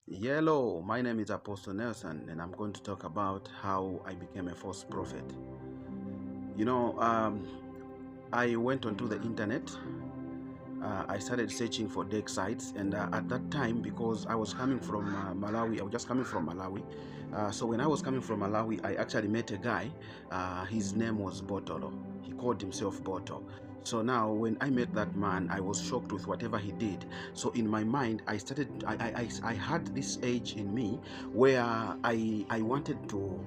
Hello, my name is Apostle Nelson, and I'm going to talk about how I became a false prophet. You know, I went onto the internet. I started searching for dark sites, and at that time, because I was coming from Malawi, I was just coming from Malawi. So when I was coming from Malawi, I actually met a guy. His name was Botolo. He called himself Boto. So now, when I met that man, I was shocked with whatever he did. So in my mind, I had this age in me where I wanted to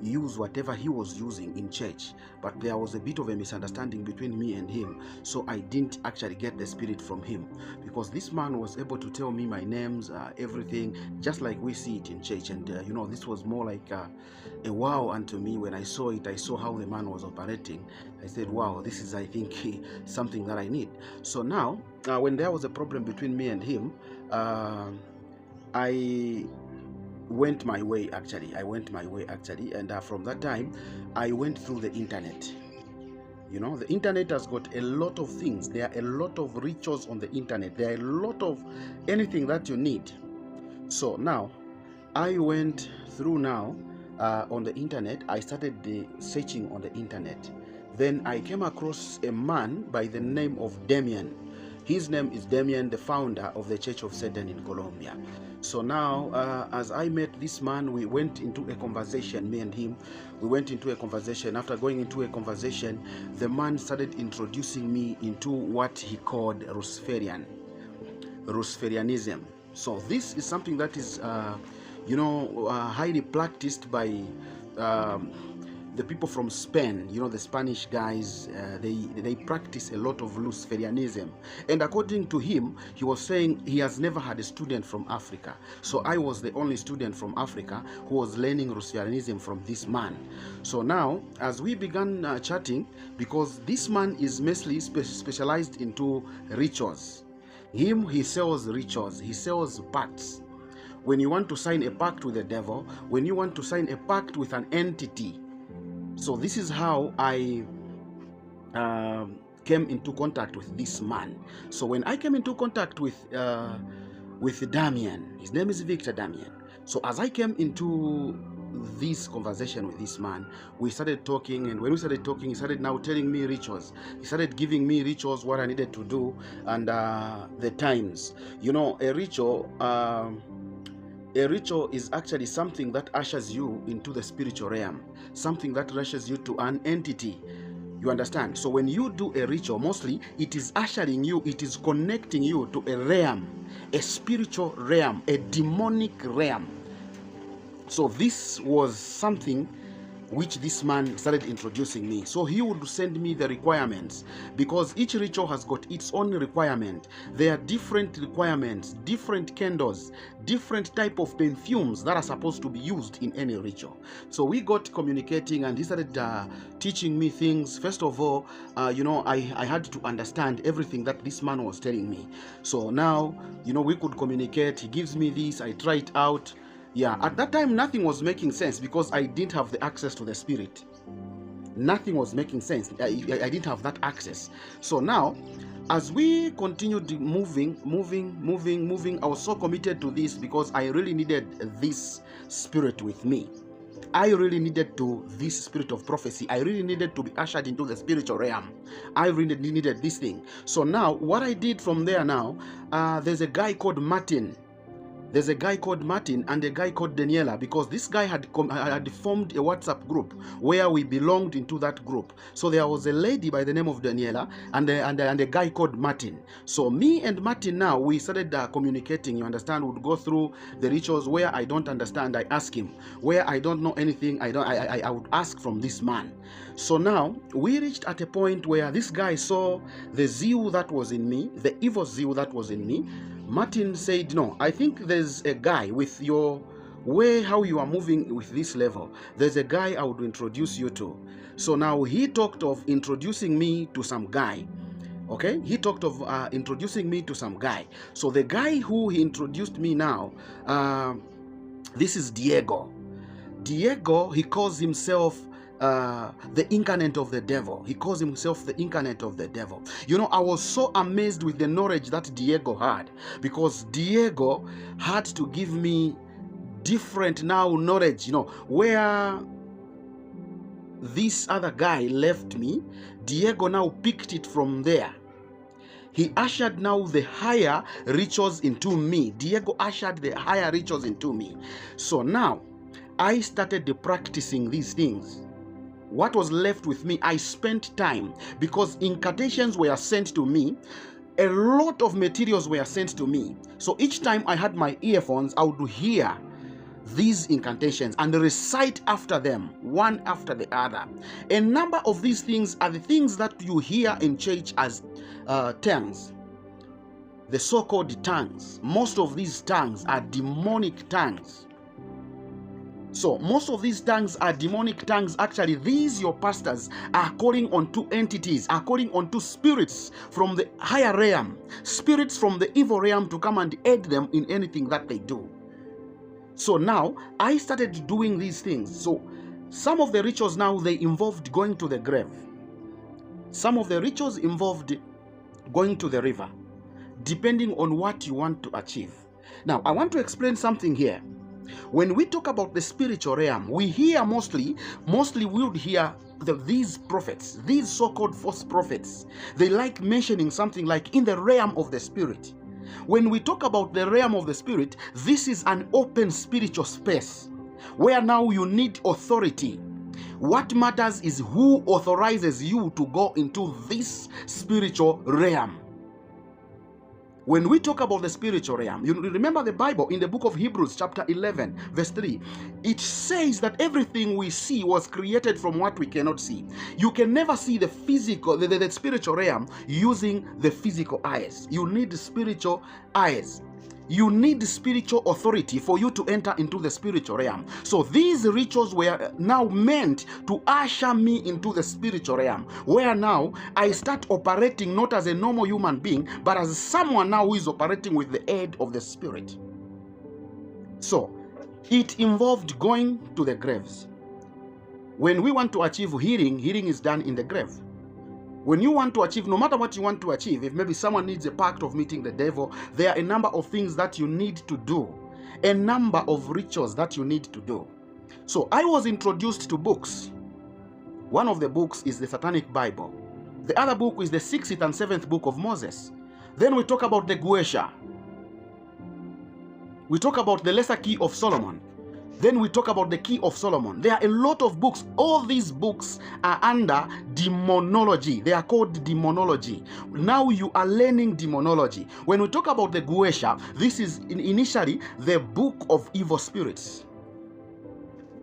use whatever he was using in church, but there was a bit of a misunderstanding between me and him, so I didn't actually get the spirit from him, because this man was able to tell me my names, everything, just like we see it in church. And this was more like a wow unto me. When I saw it, I saw how the man was operating. I said, wow, this is, I think, something that I need. So now, when there was a problem between me and him, I went my way actually. And from that time, I went through the internet. The internet has got a lot of things. There are a lot of rituals on the internet. There are a lot of anything that you need. So now, I went through now on the internet. I started searching on the internet. Then I came across a man by the name of Damien. His name is Damien, the founder of the Church of Satan in Colombia. So now, as I met this man, we went into a conversation, me and him. We went into a conversation. After going into a conversation, the man started introducing me into what he called Luciferianism. So this is something that is, highly practiced by the people from Spain. The Spanish guys, they practice a lot of Luciferianism. And according to him, he was saying he has never had a student from Africa. So I was the only student from Africa who was learning Luciferianism from this man. So now, as we began chatting, because this man is mostly specialized into rituals. He sells rituals, he sells pacts. When you want to sign a pact with the devil, when you want to sign a pact with an entity. So this is how I came into contact with this man. So when I came into contact with Damien, his name is Victor Damien. So as I came into this conversation with this man, we started talking, and when we started talking, he started now telling me rituals. He started giving me rituals, what I needed to do, and the times. A ritual is actually something that ushers you into the spiritual realm, something that ushers you to an entity. You understand? So when you do a ritual, mostly it is ushering you, it is connecting you to a realm, a spiritual realm, a demonic realm. So this was something which this man started introducing me. So he would send me the requirements, because each ritual has got its own requirement. There are different requirements, different candles, different type of perfumes that are supposed to be used in any ritual. So we got communicating, and he started teaching me things. First of all, I had to understand everything that this man was telling me. So now, we could communicate. He gives me this, I try it out. Yeah, at that time, nothing was making sense because I didn't have the access to the spirit. Nothing was making sense. I didn't have that access. So now, as we continued moving, I was so committed to this because I really needed this spirit with me. I really needed this spirit of prophecy. I really needed to be ushered into the spiritual realm. I really needed this thing. So now, what I did from there now, there's a guy called Martin. There's a guy called Martin and a guy called Daniela, because this guy had formed a WhatsApp group where we belonged into that group. So there was a lady by the name of Daniela and a guy called Martin. So me and Martin now, we started communicating, you understand. We'd go through the rituals. Where I don't understand, I ask him. Where I don't know anything, I would ask from this man. So now we reached at a point where this guy saw the zeal that was in me, the evil zeal that was in me. Martin said, no, I think there's a guy with your way, how you are moving with this level. There's a guy I would introduce you to. So now he talked of introducing me to some guy. Okay, he talked of introducing me to some guy. So the guy who he introduced me now, this is Diego. Diego, he calls himself the incarnate of the devil. He calls himself the incarnate of the devil. You know, I was so amazed with the knowledge that Diego had, because Diego had to give me different now knowledge, you know, where this other guy left me, Diego now picked it from there. He ushered now the higher rituals into me. Diego ushered the higher rituals into me. So now I started practicing these things. What was left with me, I spent time, because incantations were sent to me. A lot of materials were sent to me. So each time I had my earphones, I would hear these incantations and recite after them, one after the other. A number of these things are the things that you hear in church as tongues, the so-called tongues. Most of these tongues are demonic tongues. So most of these tongues are demonic tongues. Actually, these your pastors are calling on two entities, are calling on two spirits from the higher realm, spirits from the evil realm, to come and aid them in anything that they do. So now I started doing these things. So some of the rituals now, they involved going to the grave. Some of the rituals involved going to the river, depending on what you want to achieve. Now, I want to explain something here. When we talk about the spiritual realm, we hear mostly we would hear these prophets, these so-called false prophets. They like mentioning something like in the realm of the spirit. When we talk about the realm of the spirit, this is an open spiritual space where now you need authority. What matters is who authorizes you to go into this spiritual realm. When we talk about the spiritual realm, you remember the Bible in the book of Hebrews chapter 11 verse 3. It says that everything we see was created from what we cannot see. You can never see the physical, the spiritual realm using the physical eyes. You need spiritual eyes. You need spiritual authority for you to enter into the spiritual realm. So these rituals were now meant to usher me into the spiritual realm, where now I start operating not as a normal human being, but as someone now who is operating with the aid of the spirit. So it involved going to the graves. When we want to achieve healing, healing is done in the grave. When you want to achieve, no matter what you want to achieve, if maybe someone needs a pact of meeting the devil, there are a number of things that you need to do, a number of rituals that you need to do. So I was introduced to books. One of the books is the Satanic Bible. The other book is the 6th and 7th book of Moses. Then we talk about the Guesha. We talk about the Lesser Key of Solomon. Then we talk about the Key of Solomon. There are a lot of books. All these books are under demonology. They are called demonology. Now you are learning demonology. When we talk about the Guesha, this is initially the book of evil spirits,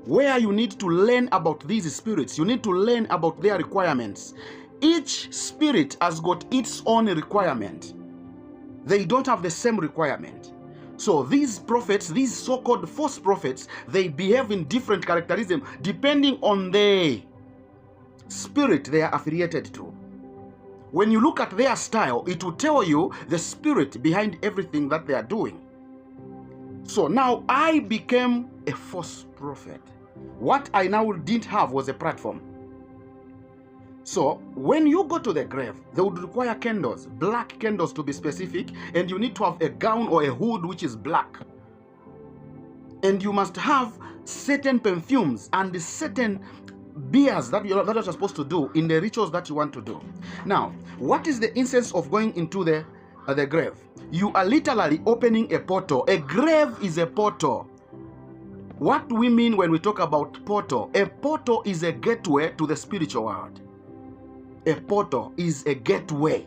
where you need to learn about these spirits. You need to learn about their requirements. Each spirit has got its own requirement. They don't have the same requirement. So these prophets, these so-called false prophets, they behave in different characteristics depending on the spirit they are affiliated to. When you look at their style, it will tell you the spirit behind everything that they are doing. So now I became a false prophet. What I now didn't have was a platform. So when you go to the grave, they would require candles, black candles to be specific, and you need to have a gown or a hood which is black. And you must have certain perfumes and certain beers that you're supposed to do in the rituals that you want to do. Now, what is the essence of going into the grave? You are literally opening a portal. A grave is a portal. What do we mean when we talk about portal? A portal is a gateway to the spiritual world. A portal is a gateway.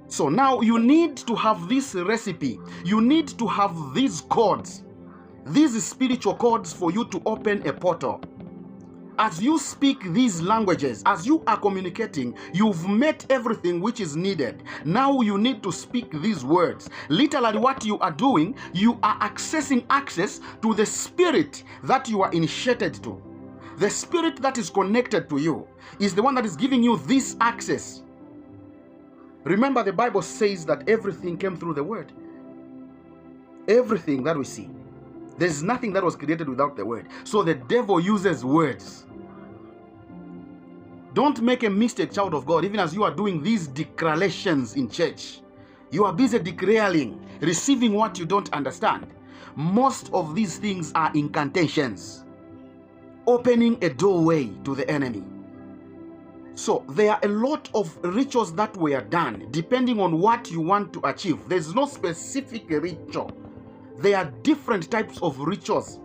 So now you need to have this recipe. You need to have these codes, these spiritual codes for you to open a portal. As you speak these languages, as you are communicating, you've met everything which is needed. Now you need to speak these words. Literally what you are doing, you are accessing access to the spirit that you are initiated to. The spirit that is connected to you is the one that is giving you this access. Remember, the Bible says that everything came through the word. Everything that we see. There's nothing that was created without the word. So the devil uses words. Don't make a mistake, child of God, even as you are doing these declarations in church. You are busy declaring, receiving what you don't understand. Most of these things are incantations, opening a doorway to the enemy. So there are a lot of rituals that were done depending on what you want to achieve. There's no specific ritual. There are different types of rituals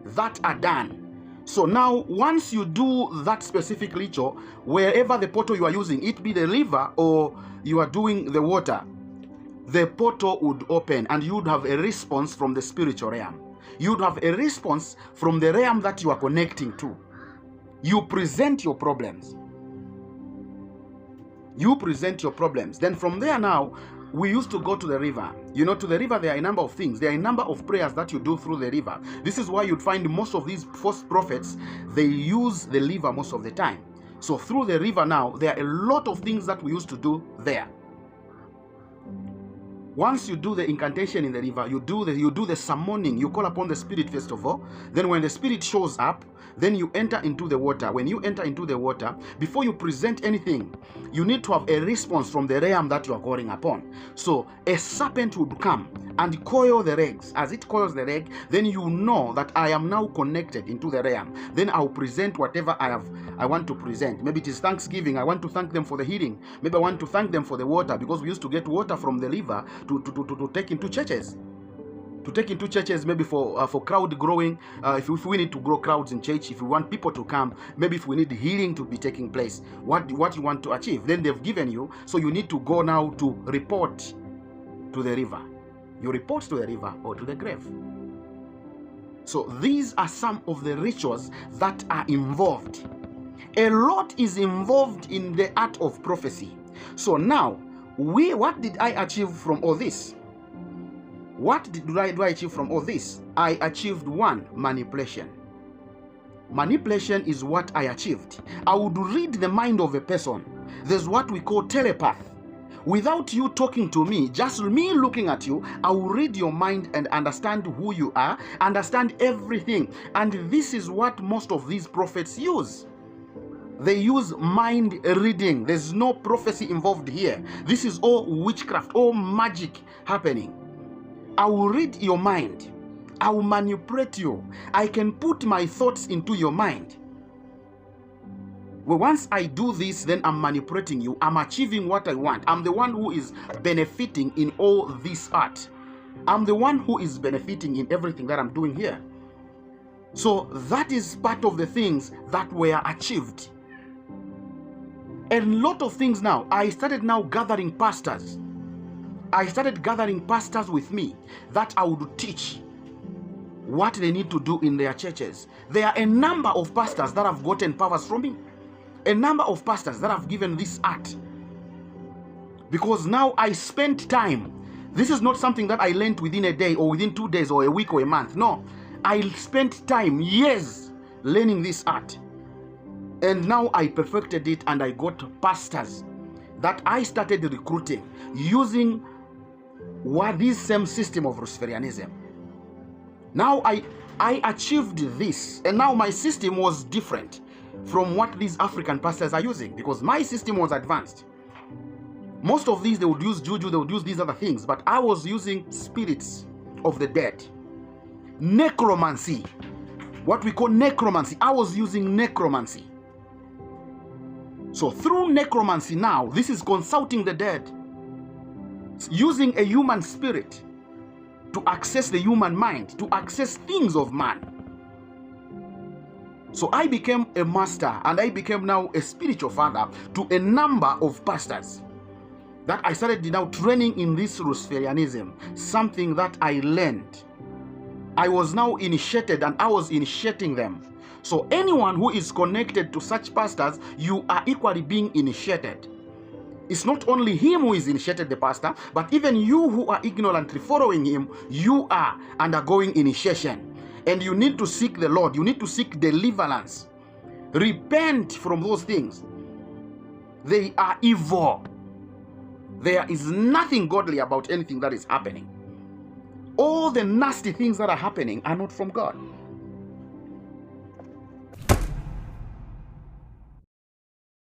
that are done. So now, once you do that specific ritual, wherever the portal you are using, it be the river or you are doing the water, the portal would open and you would have a response from the spiritual realm. You would have a response from the realm that you are connecting to. You present your problems. You present your problems. Then from there now, we used to go to the river. You know, to the river, there are a number of things. There are a number of prayers that you do through the river. This is why you'd find most of these false prophets, they use the river most of the time. So through the river now, there are a lot of things that we used to do there. Once you do the incantation in the river, you do the summoning. You call upon the spirit first of all. Then when the spirit shows up, then you enter into the water. When you enter into the water, before you present anything, you need to have a response from the realm that you are calling upon. So a serpent would come and coil the legs. As it coils the leg, then you know that I am now connected into the realm. Then I'll present whatever I want to present. Maybe it is thanksgiving. I want to thank them for the healing. Maybe I want to thank them for the water, because we used to get water from the river to take into churches. To take into churches, maybe for crowd growing, if we need to grow crowds in church, if we want people to come, maybe if we need healing to be taking place, what you want to achieve, then they've given you, so you need to go now to report to the river. You report to the river or to the grave. So these are some of the rituals that are involved. A lot is involved in the art of prophecy. So now, what did I achieve from all this? What do I achieve from all this? I achieved one, manipulation. Manipulation is what I achieved. I would read the mind of a person. There's what we call telepath. Without you talking to me, just me looking at you, I will read your mind and understand who you are, understand everything. And this is what most of these prophets use. They use mind reading. There's no prophecy involved here. This is all witchcraft, all magic happening. I will read your mind. I will manipulate you. I can put my thoughts into your mind. Well, once I do this, then I'm manipulating you. I'm achieving what I want. I'm the one who is benefiting in all this art. I'm the one who is benefiting in everything that I'm doing here. So that is part of the things that were achieved. A lot of things now. I started now gathering pastors. I started gathering pastors with me that I would teach what they need to do in their churches. There are a number of pastors that have gotten powers from me. A number of pastors that have given this art. Because now I spent time. This is not something that I learned within a day or within 2 days or a week or a month. No. I spent time, years, learning this art. And now I perfected it and I got pastors that I started recruiting using this same system of Luciferianism. Now I achieved this, and now my system was different from what these African pastors are using, because my system was advanced. Most of these, they would use juju, they would use these other things, but I was using spirits of the dead. Necromancy. What we call necromancy. I was using necromancy. So through necromancy now, this is consulting the dead. Using a human spirit to access the human mind, to access things of man. So I became a master, and I became now a spiritual father to a number of pastors that I started now training in this Luciferianism, something that I learned. I was now initiated and I was initiating them. So anyone who is connected to such pastors, you are equally being initiated. It's not only him who is initiated, the pastor, but even you who are ignorantly following him, you are undergoing initiation. And you need to seek the Lord. You need to seek deliverance. Repent from those things. They are evil. There is nothing godly about anything that is happening. All the nasty things that are happening are not from God.